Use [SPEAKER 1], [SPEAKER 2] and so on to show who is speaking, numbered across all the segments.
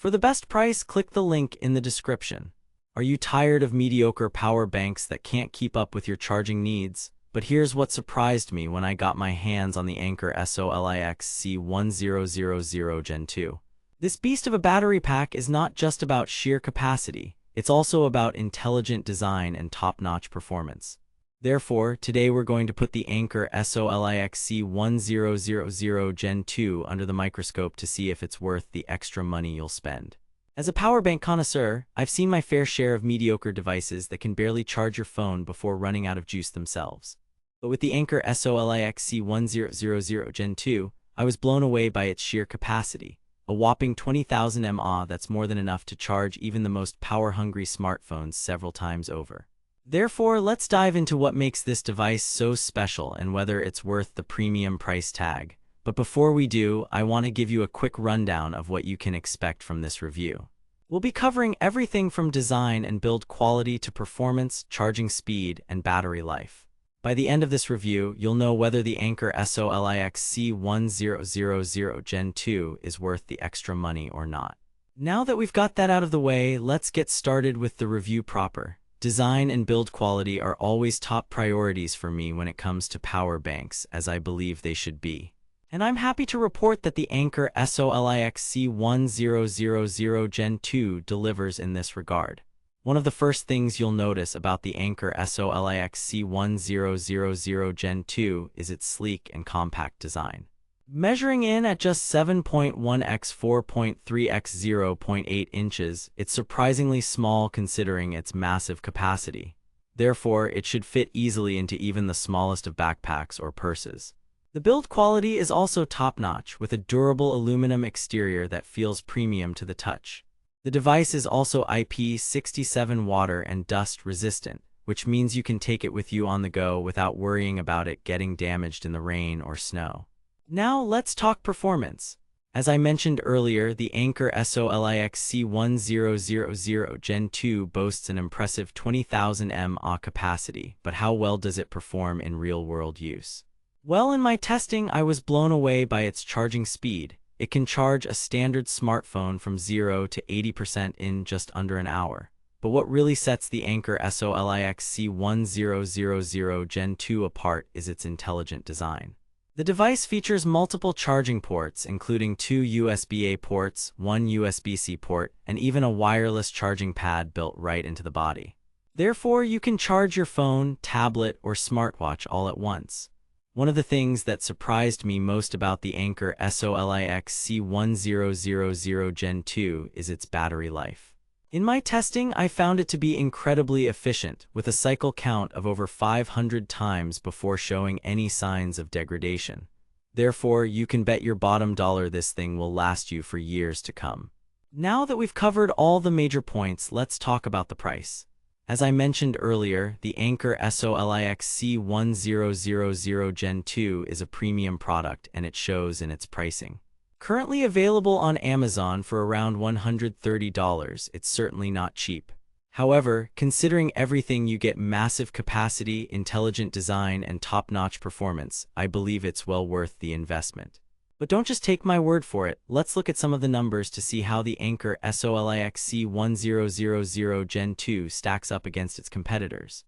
[SPEAKER 1] For the best price, click the link in the description. Are you tired of mediocre power banks that can't keep up with your charging needs? But here's what surprised me when I got my hands on the Anker SOLIX C1000 Gen 2. This beast of a battery pack is not just about sheer capacity, it's also about intelligent design and top-notch performance. Therefore, today we're going to put the Anker SOLIX C1000 Gen 2 under the microscope to see if it's worth the extra money you'll spend. As a power bank connoisseur, I've seen my fair share of mediocre devices that can barely charge your phone before running out of juice themselves. But with the Anker SOLIX C1000 Gen 2, I was blown away by its sheer capacity. A whopping 20,000 mAh that's more than enough to charge even the most power-hungry smartphones several times over. Therefore, let's dive into what makes this device so special and whether it's worth the premium price tag. But before we do, I want to give you a quick rundown of what you can expect from this review. We'll be covering everything from design and build quality to performance, charging speed, and battery life. By the end of this review, you'll know whether the Anker SOLIX C1000 Gen 2 is worth the extra money or not. Now that we've got that out of the way, let's get started with the review proper. Design and build quality are always top priorities for me when it comes to power banks, as I believe they should be. And I'm happy to report that the Anker SOLIX C1000 Gen 2 delivers in this regard. One of the first things you'll notice about the Anker SOLIX C1000 Gen 2 is its sleek and compact design. Measuring in at just 7.1 x 4.3 x 0.8 inches, it's surprisingly small considering its massive capacity. Therefore, it should fit easily into even the smallest of backpacks or purses. The build quality is also top-notch, with a durable aluminum exterior that feels premium to the touch. The device is also IP67 water and dust resistant, which means you can take it with you on the go without worrying about it getting damaged in the rain or snow. Now let's talk performance. As I mentioned earlier, the Anker SOLIX C1000 Gen 2 boasts an impressive 20,000 mAh capacity, but how well does it perform in real-world use? Well, in my testing, I was blown away by its charging speed. It can charge a standard smartphone from 0 to 80% in just under an hour. But what really sets the Anker SOLIX C1000 Gen 2 apart is its intelligent design. The device features multiple charging ports, including 2 USB-A ports, 1 USB-C port, and even a wireless charging pad built right into the body. Therefore, you can charge your phone, tablet, or smartwatch all at once. One of the things that surprised me most about the Anker SOLIX C1000 Gen 2 is its battery life. In my testing, I found it to be incredibly efficient, with a cycle count of over 500 times before showing any signs of degradation. Therefore, you can bet your bottom dollar this thing will last you for years to come. Now that we've covered all the major points, let's talk about the price. As I mentioned earlier, the Anker SOLIX C1000 Gen 2 is a premium product, and it shows in its pricing. Currently available on Amazon for around $130, it's certainly not cheap. However, considering everything you get: massive capacity, intelligent design, and top-notch performance, I believe it's well worth the investment. But don't just take my word for it. Let's look at some of the numbers to see how the Anker SOLIX C1000 Gen 2 stacks up against its competitors.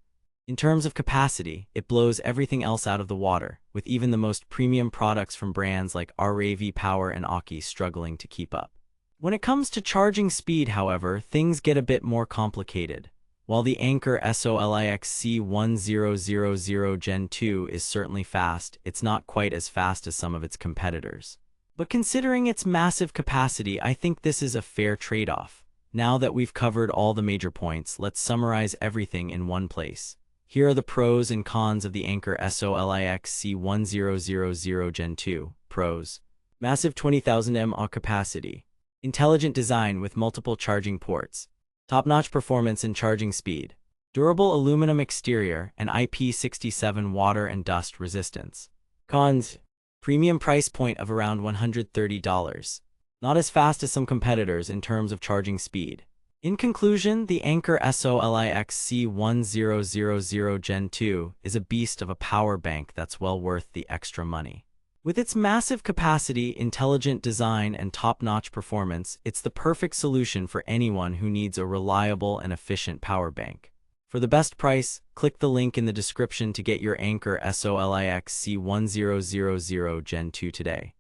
[SPEAKER 1] In terms of capacity, it blows everything else out of the water, with even the most premium products from brands like RAV Power and Aukey struggling to keep up. When it comes to charging speed, however, things get a bit more complicated. While the Anker SOLIX C1000 Gen 2 is certainly fast, it's not quite as fast as some of its competitors. But considering its massive capacity, I think this is a fair trade-off. Now that we've covered all the major points, let's summarize everything in one place. Here are the pros and cons of the Anker SOLIX C1000 Gen 2. Pros: massive 20,000 mAh capacity, intelligent design with multiple charging ports, top-notch performance and charging speed, durable aluminum exterior, and IP67 water and dust resistance. Cons: premium price point of around $130. Not as fast as some competitors in terms of charging speed. In conclusion, the Anker SOLIX C1000 Gen 2 is a beast of a power bank that's well worth the extra money. With its massive capacity, intelligent design, and top-notch performance, it's the perfect solution for anyone who needs a reliable and efficient power bank. For the best price, click the link in the description to get your Anker SOLIX C1000 Gen 2 today.